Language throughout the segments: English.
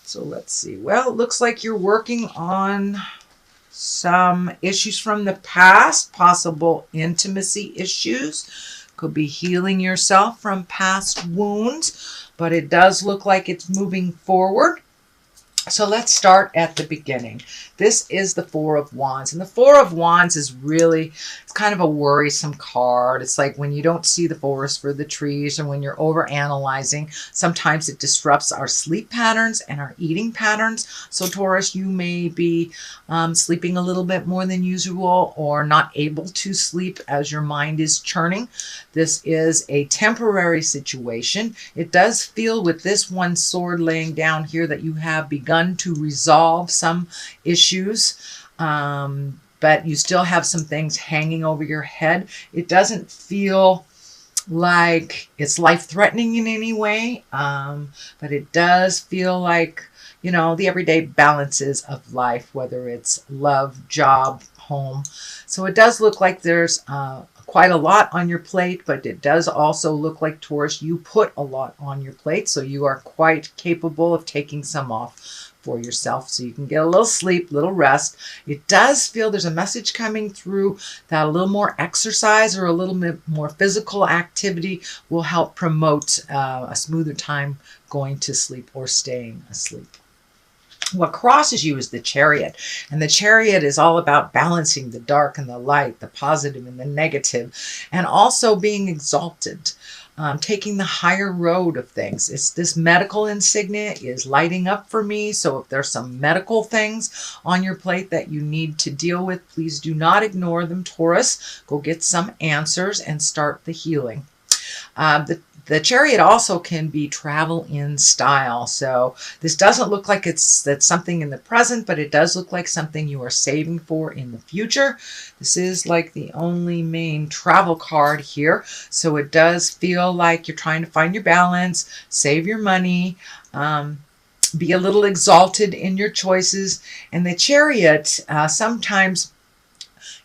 So let's see. Well, it looks like you're working on some issues from the past, possible intimacy issues. Could be healing yourself from past wounds, but it does look like it's moving forward. So let's start at the beginning. This is the Four of Wands. And the Four of Wands is really, it's kind of a worrisome card. It's like when you don't see the forest for the trees, or when you're over analyzing, sometimes it disrupts our sleep patterns and our eating patterns. So Taurus, you may be sleeping a little bit more than usual, or not able to sleep as your mind is churning. This is a temporary situation. It does feel with this one sword laying down here that you have begun to resolve some issues, but you still have some things hanging over your head. It doesn't feel like it's life-threatening in any way, but it does feel like, you know, the everyday balances of life, whether it's love, job, home. So it does look like there's quite a lot on your plate, but it does also look like, Taurus, you put a lot on your plate, so you are quite capable of taking some off for yourself so you can get a little sleep, little rest. It does feel there's a message coming through that a little more exercise or a little bit more physical activity will help promote a smoother time going to sleep or staying asleep. What crosses you is the Chariot, and the Chariot is all about balancing the dark and the light, the positive and the negative, and also being exalted, taking the higher road of things. It's this medical insignia is lighting up for me. So if there's some medical things on your plate that you need to deal with, please do not ignore them, Taurus. Go get some answers and start the healing. The Chariot also can be travel in style. So this doesn't look like that's something in the present, but it does look like something you are saving for in the future. This is like the only main travel card here. So it does feel like you're trying to find your balance, save your money, be a little exalted in your choices. And the Chariot sometimes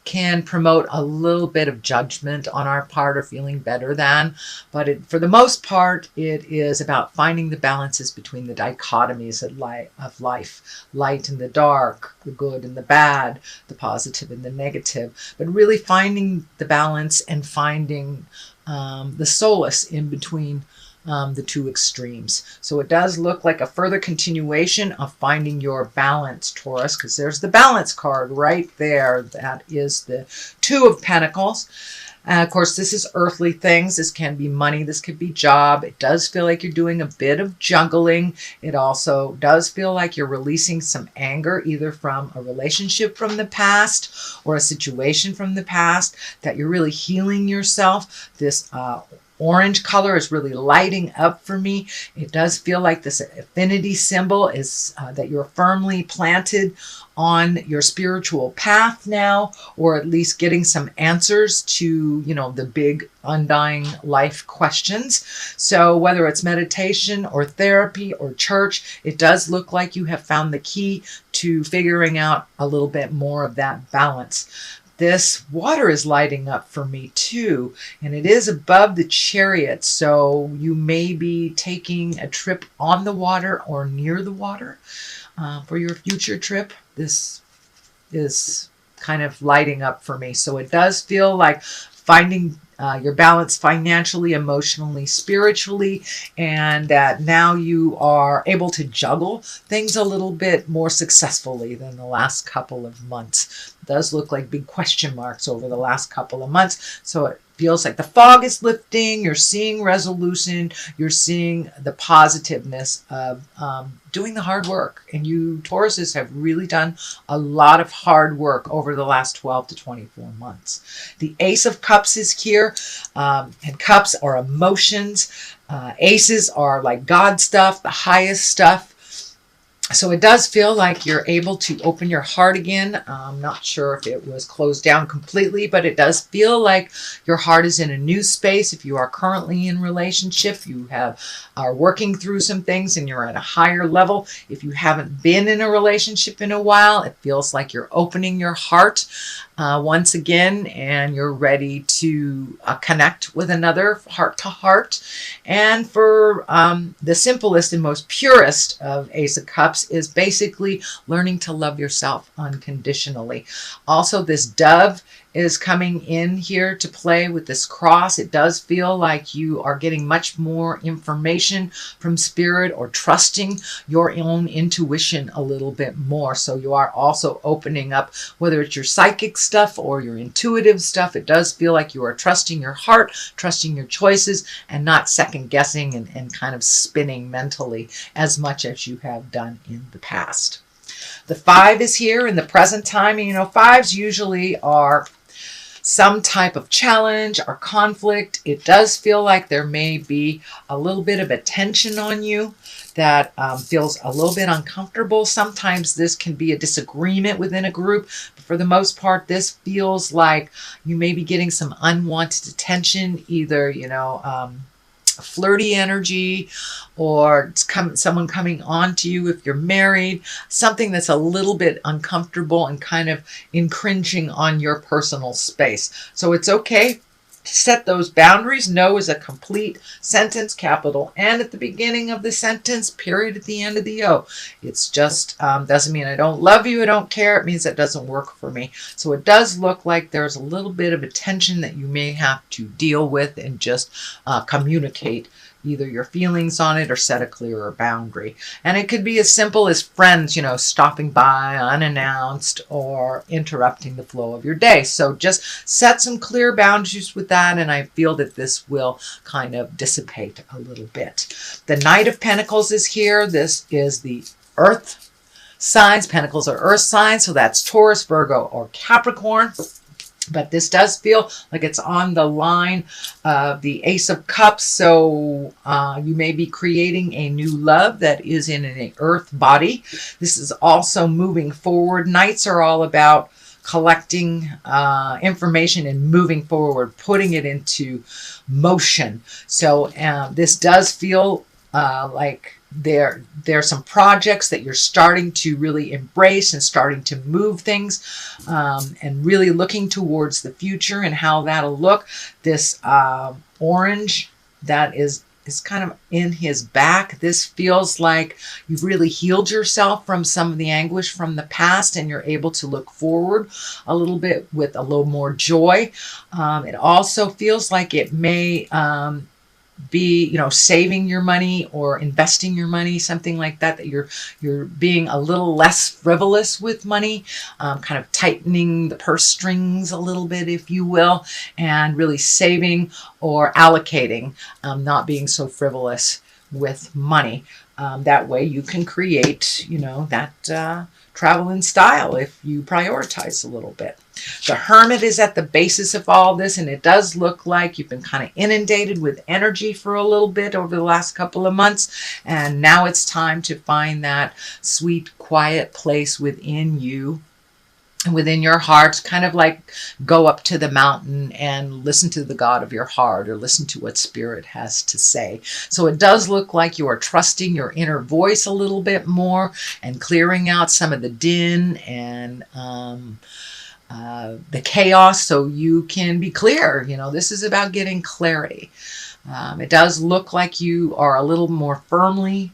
can promote a little bit of judgment on our part or feeling better than, but for the most part, it is about finding the balances between the dichotomies of life, light and the dark, the good and the bad, the positive and the negative, but really finding the balance and finding the solace in between the two extremes. So it does look like a further continuation of finding your balance, Taurus, because there's the balance card right there. That is the Two of Pentacles. Of course, this is earthly things. This can be money. This could be job. It does feel like you're doing a bit of juggling. It also does feel like you're releasing some anger, either from a relationship from the past or a situation from the past, that you're really healing yourself. This orange color is really lighting up for me. It does feel like this affinity symbol is that you're firmly planted on your spiritual path now, or at least getting some answers to, you know, the big undying life questions. So whether it's meditation or therapy or church, it does look like you have found the key to figuring out a little bit more of that balance. This water is lighting up for me too, and it is above the Chariot, so you may be taking a trip on the water or near the water for your future trip. This is kind of lighting up for me, so it does feel like finding your balance financially, emotionally, spiritually, and that now you are able to juggle things a little bit more successfully than the last couple of months. It does look like big question marks over the last couple of months. So it feels like the fog is lifting. You're seeing resolution. You're seeing the positiveness of doing the hard work. And you Tauruses have really done a lot of hard work over the last 12 to 24 months. The Ace of Cups is here, and cups are emotions. Aces are like God stuff, the highest stuff. So it does feel like you're able to open your heart again. I'm not sure if it was closed down completely, but it does feel like your heart is in a new space. If you are currently in a relationship, you are working through some things and you're at a higher level. If you haven't been in a relationship in a while, it feels like you're opening your heart once again, and you're ready to connect with another heart to heart. And for the simplest and most purest of Ace of Cups, Cups is basically learning to love yourself unconditionally. Also, this dove is coming in here to play with this cross. It does feel like you are getting much more information from spirit, or trusting your own intuition a little bit more. So you are also opening up, whether it's your psychic stuff or your intuitive stuff. It does feel like you are trusting your heart, trusting your choices, and not second guessing and kind of spinning mentally as much as you have done in the past. The 5 is here in the present time. And, you know, 5s usually are some type of challenge or conflict. It does feel like there may be a little bit of a tension on you that feels a little bit uncomfortable. Sometimes this can be a disagreement within a group, but for the most part, this feels like you may be getting some unwanted attention, either, you know, flirty energy, or someone coming on to you if you're married, something that's a little bit uncomfortable and kind of infringing on your personal space. So it's okay to set those boundaries. No is a complete sentence, capital N at the beginning of the sentence, period at the end of the O. It's just doesn't mean I don't love you, I don't care. It means that doesn't work for me. So it does look like there's a little bit of a tension that you may have to deal with and just communicate either your feelings on it or set a clearer boundary. And it could be as simple as friends, you know, stopping by unannounced or interrupting the flow of your day. So just set some clear boundaries with that, and I feel that this will kind of dissipate a little bit. The Knight of Pentacles is here. This is the Earth signs. Pentacles are Earth signs, so that's Taurus, Virgo, or Capricorn. But this does feel like it's on the line of the Ace of Cups. So you may be creating a new love that is in an earth body. This is also moving forward. Knights are all about collecting information and moving forward, putting it into motion. So this does feel like there's some projects that you're starting to really embrace and starting to move things, and really looking towards the future and how that'll look. This orange that is kind of in his back. This feels like you've really healed yourself from some of the anguish from the past, and you're able to look forward a little bit with a little more joy. It also feels like it may be, you know, saving your money or investing your money, something like that, that you're being a little less frivolous with money, kind of tightening the purse strings a little bit, if you will, and really saving or allocating, not being so frivolous with money. That way you can create, you know, that travel in style if you prioritize a little bit. The Hermit is at the basis of all this, and it does look like you've been kind of inundated with energy for a little bit over the last couple of months, and now it's time to find that sweet, quiet place within you, within your heart, kind of like go up to the mountain and listen to the God of your heart, or listen to what Spirit has to say. So it does look like you are trusting your inner voice a little bit more and clearing out some of the din and the chaos, so you can be clear. You know, this is about getting clarity. It does look like you are a little more firmly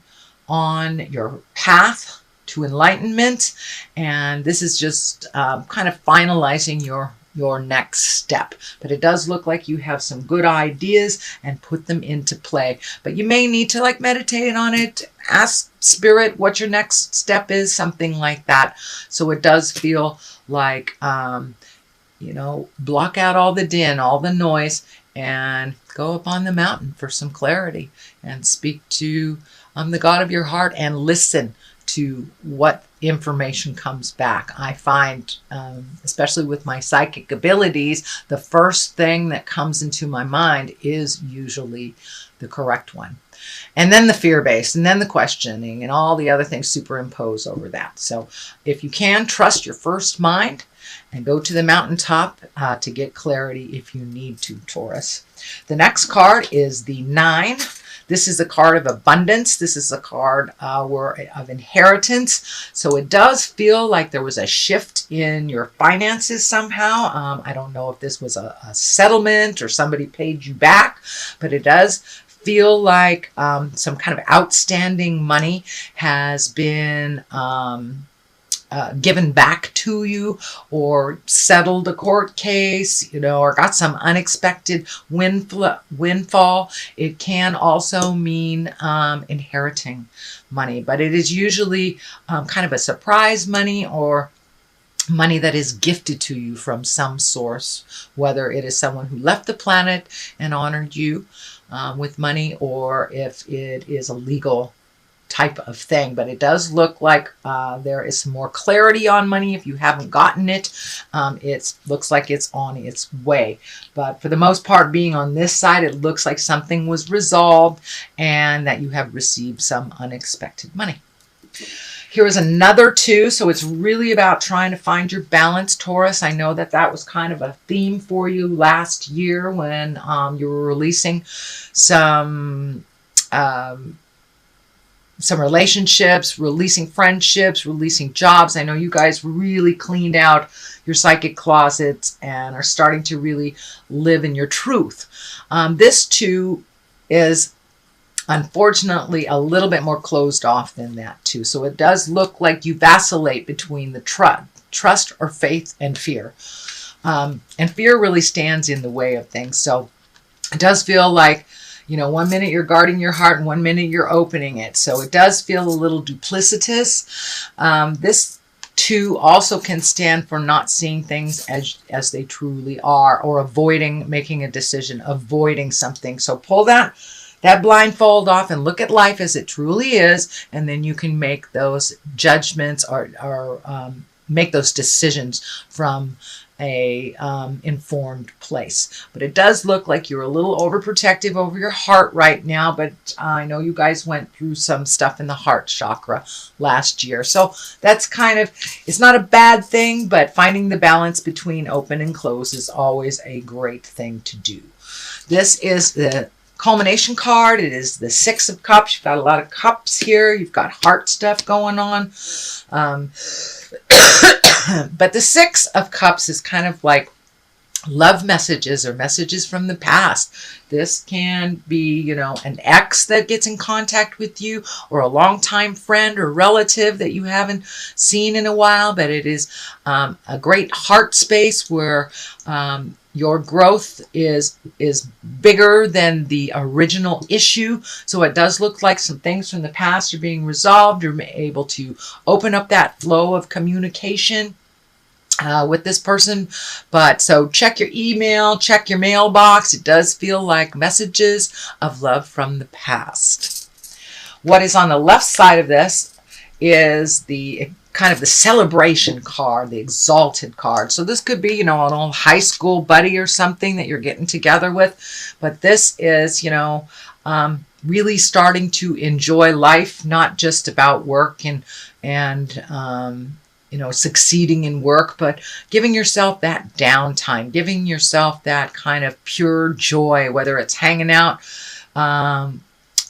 on your path to enlightenment, and this is just kind of finalizing your next step. But it does look like you have some good ideas and put them into play. But you may need to like meditate on it, ask Spirit what your next step is, something like that. So it does feel like, you know, block out all the din, all the noise, and go up on the mountain for some clarity and speak to the God of your heart and listen to what information comes back. I find, especially with my psychic abilities, the first thing that comes into my mind is usually the correct one. And then the fear-based, and then the questioning, and all the other things superimpose over that. So if you can, trust your first mind and go to the mountaintop to get clarity if you need to, Taurus. The next card is the 9. This is a card of abundance. This is a card of inheritance. So it does feel like there was a shift in your finances somehow. I don't know if this was a settlement or somebody paid you back, but it does feel like some kind of outstanding money has been given back to you, or settled a court case, or got some unexpected windfall. It can also mean inheriting money, but it is usually kind of a surprise money, or money that is gifted to you from some source, whether it is someone who left the planet and honored you with money, or if it is a legal type of thing. But it does look like there is some more clarity on money. If you haven't gotten it, it looks like it's on its way. But for the most part, being on this side, it looks like something was resolved and that you have received some unexpected money. Here is another 2. So it's really about trying to find your balance, Taurus. I know that that was kind of a theme for you last year when you were releasing some relationships, releasing friendships, releasing jobs. I know you guys really cleaned out your psychic closets and are starting to really live in your truth. This too is unfortunately a little bit more closed off than that too. So it does look like you vacillate between the trust or faith and fear. And fear really stands in the way of things. So it does feel like, 1 minute you're guarding your heart and 1 minute you're opening it. So it does feel a little duplicitous. This too also can stand for not seeing things as they truly are, or avoiding making a decision, avoiding something. So pull that blindfold off and look at life as it truly is, and then you can make those judgments or make those decisions from a informed place. But it does look like you're a little overprotective over your heart right now, but I know you guys went through some stuff in the heart chakra last year. So that's it's not a bad thing, but finding the balance between open and close is always a great thing to do. This is the culmination card. It is the 6 of Cups. You've got a lot of cups here. You've got heart stuff going on. But the 6 of Cups is kind of like love messages or messages from the past. This can be, an ex that gets in contact with you, or a longtime friend or relative that you haven't seen in a while. But it is a great heart space where your growth is bigger than the original issue. So it does look like some things from the past are being resolved. You're able to open up that flow of communication with this person. But so check your email, check your mailbox. It does feel like messages of love from the past. What is on the left side of this is the kind of the celebration card, the exalted card. So this could be, an old high school buddy or something that you're getting together with. But this is, really starting to enjoy life, not just about work and succeeding in work, but giving yourself that downtime, giving yourself that kind of pure joy, whether it's hanging out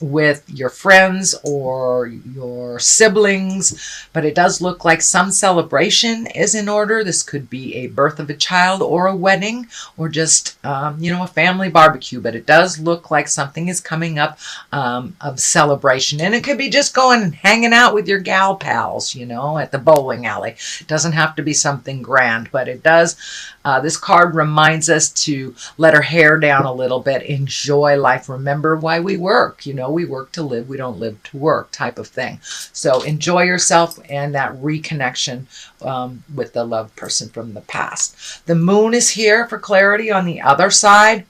with your friends or your siblings. But it does look like some celebration is in order. This could be a birth of a child or a wedding, or just a family barbecue. But it does look like something is coming up of celebration, and it could be just going and hanging out with your gal pals, at the bowling alley. It doesn't have to be something grand, but it does. This card reminds us to let our hair down a little bit, enjoy life, remember why we work. We work to live, we don't live to work, type of thing. So enjoy yourself and that reconnection with the loved person from the past. The moon is here for clarity on the other side.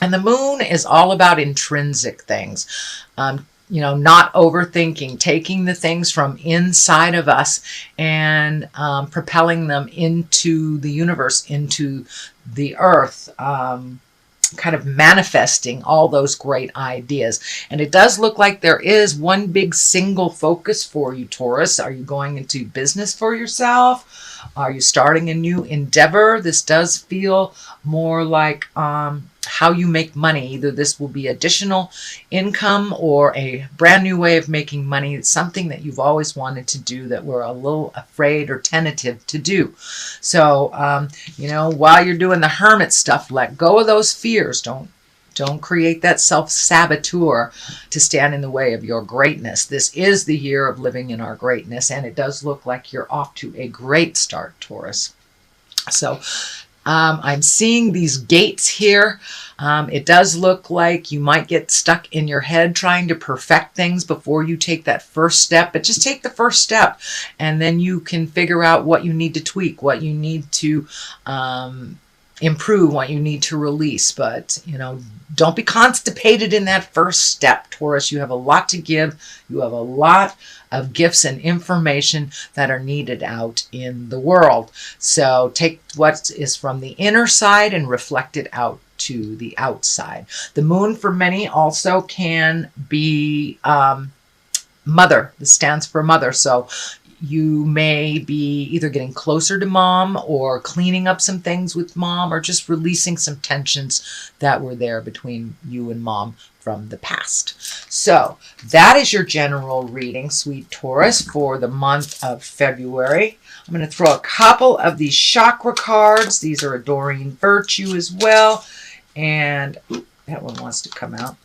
And the moon is all about intrinsic things. Not overthinking, taking the things from inside of us and propelling them into the universe, into the earth, kind of manifesting all those great ideas. And it does look like there is one big single focus for you, Taurus. Are you going into business for yourself? Are you starting a new endeavor? This does feel more like how you make money. Either this will be additional income or a brand new way of making money. It's something that you've always wanted to do that we're a little afraid or tentative to do. So, while you're doing the hermit stuff, let go of those fears. Don't Don't create that self-saboteur to stand in the way of your greatness. This is the year of living in our greatness, and it does look like you're off to a great start, Taurus. So I'm seeing these gates here. It does look like you might get stuck in your head trying to perfect things before you take that first step, but just take the first step and then you can figure out what you need to tweak, what you need to improve, what you need to release. But, you know, don't be constipated in that first step, Taurus. You have a lot to give. You have a lot of gifts and information that are needed out in the world. So take what is from the inner side and reflect it out to the outside. The moon for many also can be mother. This stands for mother. So you may be either getting closer to mom or cleaning up some things with mom or just releasing some tensions that were there between you and mom from the past. So that is your general reading, sweet Taurus, for the month of February. I'm going to throw a couple of these chakra cards. These are Adoring Virtue as well. And that one wants to come out.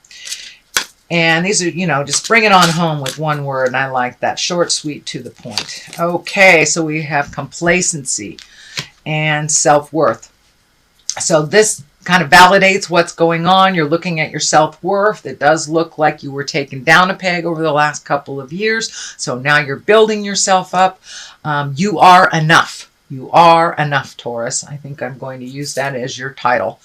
And these are, you know, just bring it on home with one word. And I like that. Short, sweet, to the point. Okay, so we have complacency and self-worth. So this kind of validates what's going on. You're looking at your self-worth. It does look like you were taken down a peg over the last couple of years. So now you're building yourself up. You are enough. You are enough, Taurus. I think I'm going to use that as your title.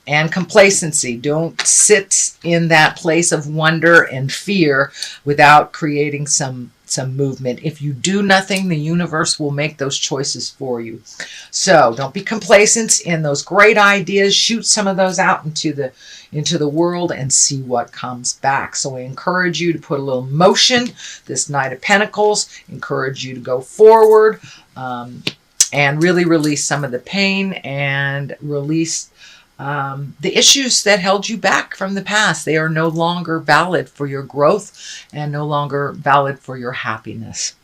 And complacency. Don't sit in that place of wonder and fear without creating some movement. If you do nothing, the universe will make those choices for you. So don't be complacent in those great ideas. Shoot some of those out into the world and see what comes back. So I encourage you to put a little motion. This Knight of Pentacles, encourage you to go forward and really release some of the pain and release the issues that held you back from the past. They are no longer valid for your growth and no longer valid for your happiness.